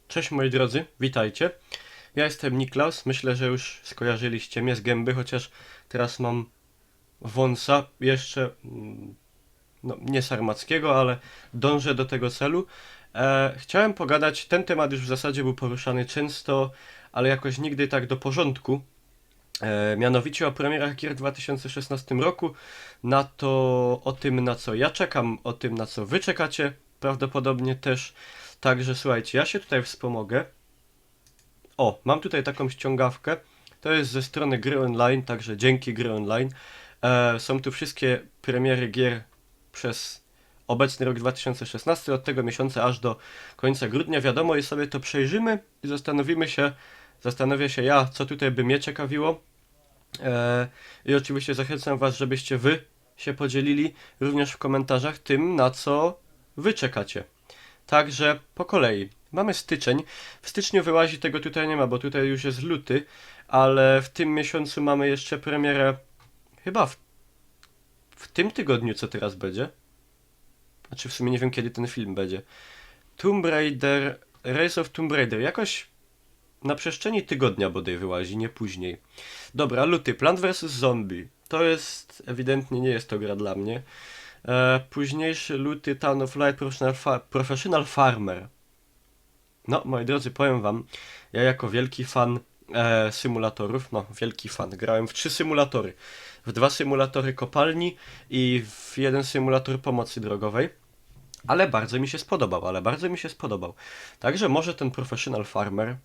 Cześć moi drodzy, witajcie. Ja jestem Niklaus, myślę, że już skojarzyliście mnie z gęby, chociaż teraz mam wąsa, jeszcze no, nie sarmackiego, ale dążę do tego celu. Chciałem pogadać, ten temat już w zasadzie był poruszany często, ale jakoś nigdy tak do porządku. Mianowicie o premierach gier w 2016 roku, o tym na co ja czekam, o tym na co wy czekacie, prawdopodobnie też. Także słuchajcie, ja się tutaj wspomogę. O, mam tutaj taką ściągawkę. To jest ze strony Gry Online, także dzięki Gry Online. Są tu wszystkie premiery gier przez obecny rok 2016, od tego miesiąca aż do końca grudnia. Wiadomo, i sobie to przejrzymy i zastanowię się ja, co tutaj by mnie ciekawiło. I oczywiście zachęcam was, żebyście wy się podzielili również w komentarzach tym, na co wy czekacie. Także po kolei. Mamy styczeń. W styczniu wyłazi, tego tutaj nie ma, bo tutaj już jest luty, ale w tym miesiącu mamy jeszcze premierę, chyba w tym tygodniu, co teraz będzie. Znaczy w sumie nie wiem, kiedy ten film będzie. Tomb Raider, Rise of Tomb Raider, jakoś na przestrzeni tygodnia bodaj wyłazi, nie później. Dobra, luty, Plant vs. Zombie. To jest, ewidentnie nie jest to gra dla mnie. Późniejszy luty, Town of Light, Professional Farmer. No, moi drodzy, powiem wam, ja jako wielki fan symulatorów, no, wielki fan, grałem w 3 symulatory. W 2 symulatory kopalni i w 1 symulator pomocy drogowej. Ale bardzo mi się spodobał. Także może ten Professional Farmer.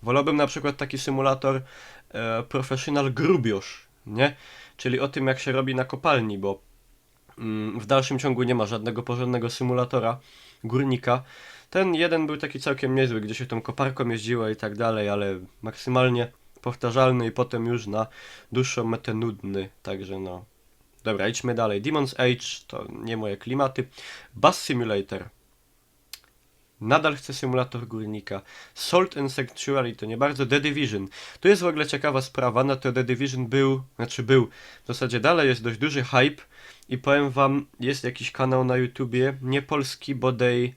Wolałbym na przykład taki symulator Professional Grubiosz, nie? Czyli o tym, jak się robi na kopalni, bo w dalszym ciągu nie ma żadnego porządnego symulatora górnika. Ten jeden był taki całkiem niezły, gdzie się tą koparką jeździło i tak dalej, ale maksymalnie powtarzalny i potem już na dłuższą metę nudny, także no. Dobra, idźmy dalej. Demon's Age to nie moje klimaty. Bus Simulator. Nadal chcę symulator górnika. Salt and Sanctuary to nie bardzo. The Division. Tu jest w ogóle ciekawa sprawa, no to The Division był, w zasadzie dalej jest dość duży hype i powiem wam, jest jakiś kanał na YouTubie, nie polski, bodaj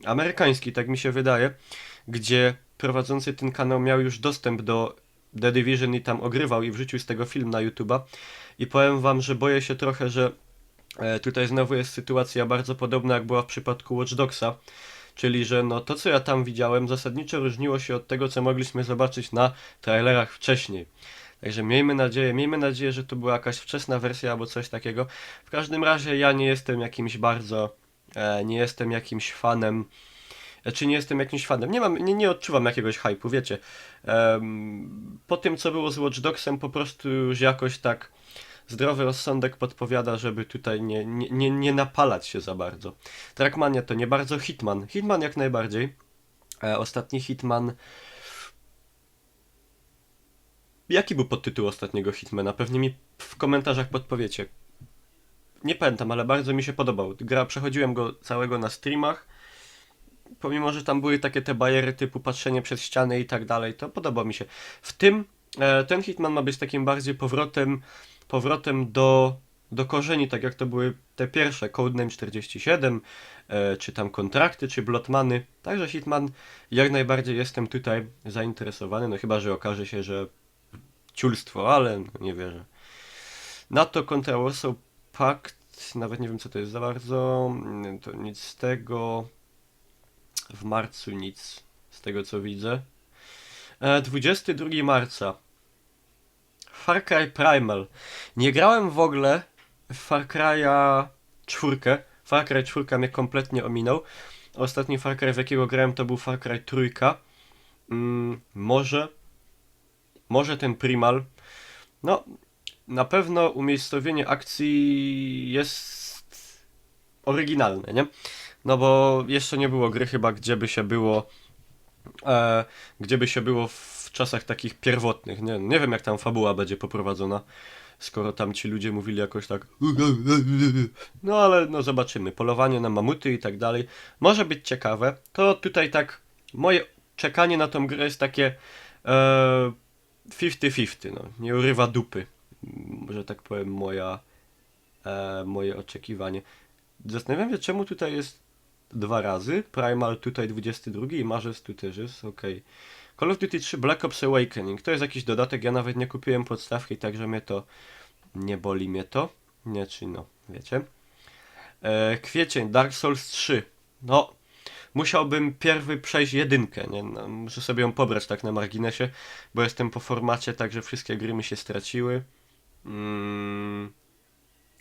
amerykański, tak mi się wydaje, gdzie prowadzący ten kanał miał już dostęp do The Division i tam ogrywał i wrzucił z tego film na YouTube'a i powiem wam, że boję się trochę, że tutaj znowu jest sytuacja bardzo podobna jak była w przypadku Watch Dogsa, czyli że no to co ja tam widziałem zasadniczo różniło się od tego co mogliśmy zobaczyć na trailerach wcześniej. Także miejmy nadzieję, że to była jakaś wczesna wersja albo coś takiego. W każdym razie ja nie jestem jakimś nie jestem jakimś fanem, czy nie jestem jakimś fanem, nie odczuwam jakiegoś hype'u, wiecie. Po tym co było z Watch Dogsem po prostu już jakoś tak zdrowy rozsądek podpowiada, żeby tutaj nie napalać się za bardzo. Trackmania to nie bardzo, Hitman. Hitman jak najbardziej. Ostatni Hitman. Jaki był podtytuł ostatniego Hitmana? Pewnie mi w komentarzach podpowiecie. Nie pamiętam, ale bardzo mi się podobał. Przechodziłem go całego na streamach. Pomimo, że tam były takie te bariery typu patrzenie przez ściany i tak dalej, to podoba mi się. W tym ten Hitman ma być takim bardziej powrotem do korzeni, tak jak to były te pierwsze, Codename 47, czy tam kontrakty, czy Blotmany. Także Hitman jak najbardziej jestem tutaj zainteresowany, no chyba, że okaże się, że ciulstwo, ale no, nie wierzę. NATO kontra Warsaw Pact, nawet nie wiem co to jest za bardzo, to nic z tego. W marcu nic, z tego co widzę. 22 marca. Far Cry Primal. Nie grałem w ogóle w Far Cry'a 4. Far Cry 4 mnie kompletnie ominął. Ostatni Far Cry, w jakiego grałem, to był Far Cry 3. Może ten Primal. No, na pewno umiejscowienie akcji jest oryginalne, nie? No bo jeszcze nie było gry chyba, gdzie by się było w czasach takich pierwotnych. Nie wiem jak tam fabuła będzie poprowadzona, skoro tam ci ludzie mówili jakoś tak. No ale no zobaczymy. Polowanie na mamuty i tak dalej. Może być ciekawe. To tutaj tak moje czekanie na tą grę jest takie 50-50, no. Nie urywa dupy. Że tak powiem moje oczekiwanie. Zastanawiam się czemu tutaj jest 2 razy, Primal tutaj 22 i marzec tu też jest, okej. Call of Duty 3 Black Ops Awakening, to jest jakiś dodatek, ja nawet nie kupiłem podstawki, także mnie to nie boli mnie to. Nie, czy no, wiecie. Kwiecień, Dark Souls 3. No, musiałbym pierwy przejść jedynkę, nie? No, muszę sobie ją pobrać tak na marginesie, bo jestem po formacie, także wszystkie gry mi się straciły.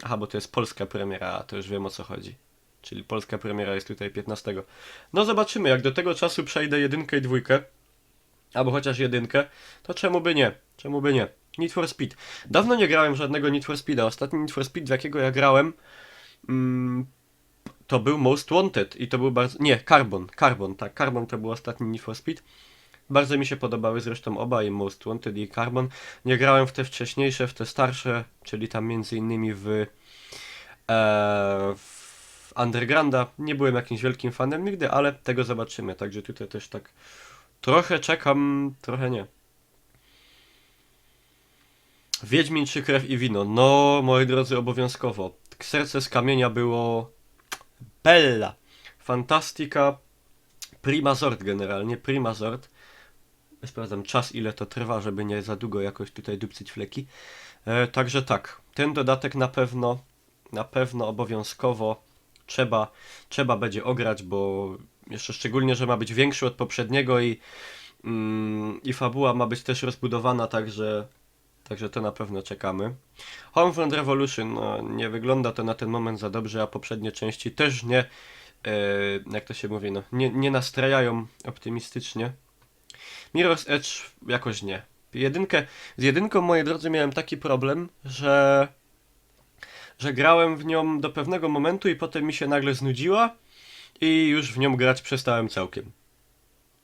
Aha, bo to jest polska premiera, a to już wiem o co chodzi. Czyli polska premiera jest tutaj 15. No zobaczymy, jak do tego czasu przejdę jedynkę i dwójkę, albo chociaż jedynkę, to czemu by nie? Czemu by nie? Need for Speed. Dawno nie grałem żadnego Need for Speeda. Ostatni Need for Speed, w jakiego ja grałem, to był Most Wanted i to był bardzo... Nie, Carbon, tak, Carbon to był ostatni Need for Speed. Bardzo mi się podobały zresztą oba, i Most Wanted i Carbon. Nie grałem w te wcześniejsze, w te starsze, czyli tam między innymi w Undergrounda. Nie byłem jakimś wielkim fanem nigdy, ale tego zobaczymy, także tutaj też tak trochę czekam, trochę nie. Wiedźmin 3 Krew i Wino. No, moi drodzy, obowiązkowo. Serce z kamienia było bella. Fantastica. Prima sort generalnie, prima sort. Sprawdzam czas, ile to trwa, żeby nie za długo jakoś tutaj dupcyć fleki. Także tak, ten dodatek na pewno obowiązkowo trzeba będzie ograć, bo jeszcze szczególnie, że ma być większy od poprzedniego i fabuła ma być też rozbudowana, także to na pewno czekamy. Homefront Revolution, no nie wygląda to na ten moment za dobrze, a poprzednie części też nie, jak to się mówi, no nie nastrajają optymistycznie. Mirror's Edge jakoś nie. Z jedynką, moi drodzy, miałem taki problem, że grałem w nią do pewnego momentu i potem mi się nagle znudziła i już w nią grać przestałem całkiem.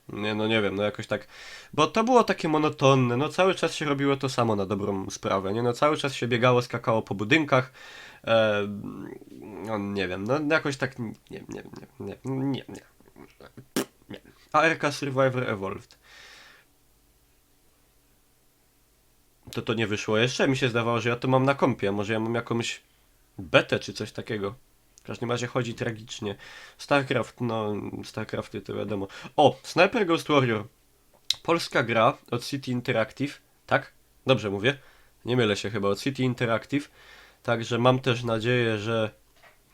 Nie, no nie wiem, no jakoś tak. Bo to było takie monotonne, no cały czas się robiło to samo na dobrą sprawę, nie? No cały czas się biegało, skakało po budynkach. No nie wiem, no jakoś tak nie. ARK Survivor Evolved. To nie wyszło jeszcze. Mi się zdawało, że ja to mam na kompie. A może ja mam jakąś betę czy coś takiego. W każdym razie chodzi tragicznie. StarCraft, no StarCrafty to wiadomo. O, Sniper Ghost Warrior. Polska gra od City Interactive. Tak? Dobrze mówię. Nie mylę się chyba, od City Interactive. Także mam też nadzieję, że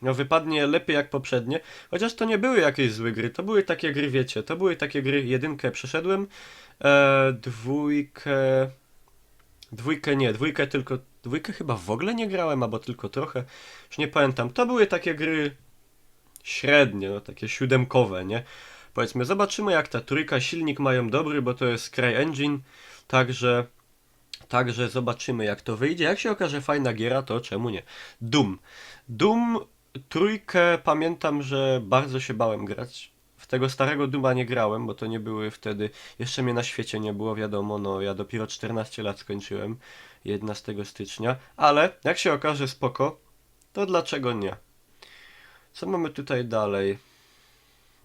no wypadnie lepiej jak poprzednie. Chociaż to nie były jakieś złe gry. To były takie gry, wiecie. To były takie gry. Jedynkę przeszedłem. Dwójkę... Dwójkę nie, dwójkę chyba w ogóle nie grałem, albo tylko trochę, już nie pamiętam. To były takie gry średnie, no takie siódemkowe, nie? Powiedzmy, zobaczymy jak ta trójka, silnik mają dobry, bo to jest CryEngine, także zobaczymy jak to wyjdzie. Jak się okaże fajna giera, to czemu nie? Doom trójkę pamiętam, że bardzo się bałem grać. W tego starego Duma nie grałem, bo to nie były wtedy, jeszcze mnie na świecie nie było, wiadomo, no ja dopiero 14 lat skończyłem, 11 stycznia, ale jak się okaże spoko, to dlaczego nie? Co mamy tutaj dalej?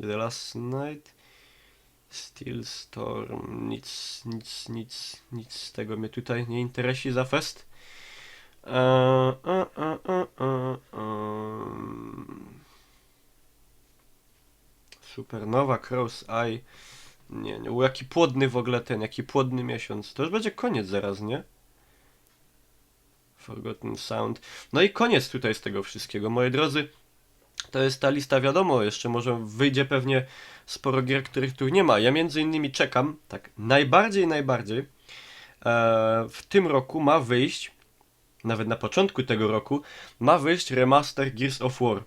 The Last Night, Steel Storm, nic z tego mnie tutaj nie interesuje za fest. Supernowa, Crow's Eye. Nie. Jaki płodny w ogóle jaki płodny miesiąc. To już będzie koniec zaraz, nie? Forgotten Sound. No i koniec tutaj z tego wszystkiego. Moi drodzy, to jest ta lista, wiadomo, jeszcze może wyjdzie pewnie sporo gier, których tu nie ma. Ja między innymi czekam, tak, najbardziej, w tym roku ma wyjść, nawet na początku tego roku, ma wyjść remaster Gears of War.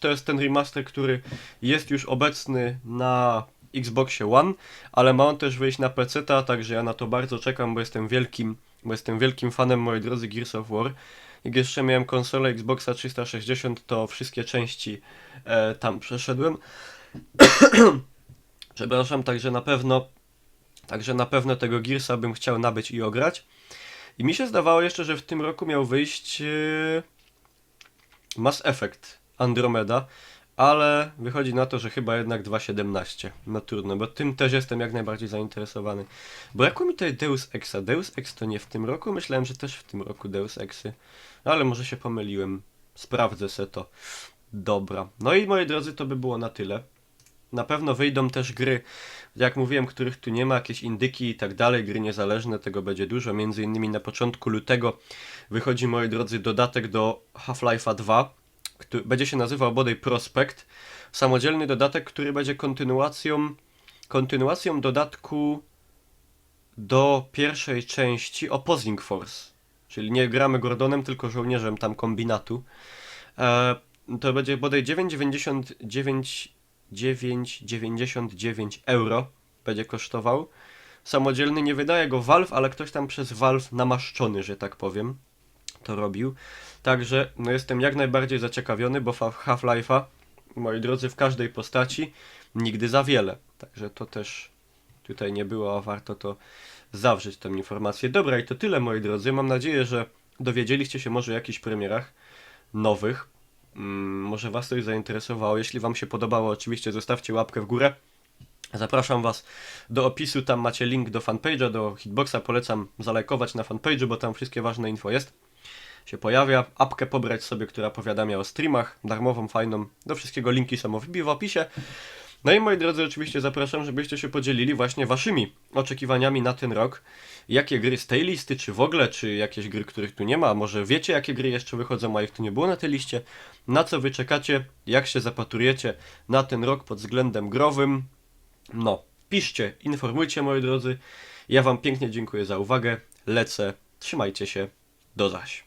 To jest ten remaster, który jest już obecny na Xboxie One, ale ma on też wyjść na PC-ta, także ja na to bardzo czekam, bo jestem wielkim fanem, moi drodzy, Gears of War. Jak jeszcze miałem konsolę Xboxa 360, to wszystkie części tam przeszedłem. Przepraszam, także na pewno tego Gearsa bym chciał nabyć i ograć. I mi się zdawało jeszcze, że w tym roku miał wyjść Mass Effect Andromeda, ale wychodzi na to, że chyba jednak 2.17. No trudno, bo tym też jestem jak najbardziej zainteresowany. Brakło mi tutaj Deus Exa. Deus Ex to nie w tym roku? Myślałem, że też w tym roku Deus Exy. Ale może się pomyliłem. Sprawdzę se to. Dobra. No i moi drodzy, to by było na tyle. Na pewno wyjdą też gry, jak mówiłem, których tu nie ma, jakieś indyki i tak dalej, gry niezależne, tego będzie dużo. Między innymi na początku lutego wychodzi, moi drodzy, dodatek do Half-Life'a 2, który będzie się nazywał bodaj Prospect. Samodzielny dodatek, który będzie kontynuacją dodatku do pierwszej części Opposing Force. Czyli nie gramy Gordonem, tylko żołnierzem tam kombinatu. To będzie bodaj 9,99 euro będzie kosztował. Samodzielny nie wydaje go Valve, ale ktoś tam przez Valve namaszczony, że tak powiem, to robił. Także no jestem jak najbardziej zaciekawiony, bo Half-Life'a, moi drodzy, w każdej postaci nigdy za wiele. Także to też tutaj nie było, a warto to zawrzeć tę informację. Dobra, i to tyle, moi drodzy. Mam nadzieję, że dowiedzieliście się może o jakichś premierach nowych. Może Was coś zainteresowało. Jeśli Wam się podobało, oczywiście zostawcie łapkę w górę. Zapraszam Was do opisu, tam macie link do fanpage'a, do Hitboxa. Polecam zalajkować na fanpage'u, bo tam wszystkie ważne info jest. Się pojawia. Apkę pobrać sobie, która powiadamia o streamach. Darmową, fajną. Do wszystkiego linki są w opisie. No i moi drodzy, oczywiście zapraszam, żebyście się podzielili właśnie waszymi oczekiwaniami na ten rok. Jakie gry z tej listy, czy w ogóle, czy jakieś gry, których tu nie ma, może wiecie, jakie gry jeszcze wychodzą, a ich tu nie było na tej liście. Na co wy czekacie, jak się zapatrujecie na ten rok pod względem growym. No, piszcie, informujcie, moi drodzy. Ja wam pięknie dziękuję za uwagę. Lecę, trzymajcie się, do zaś.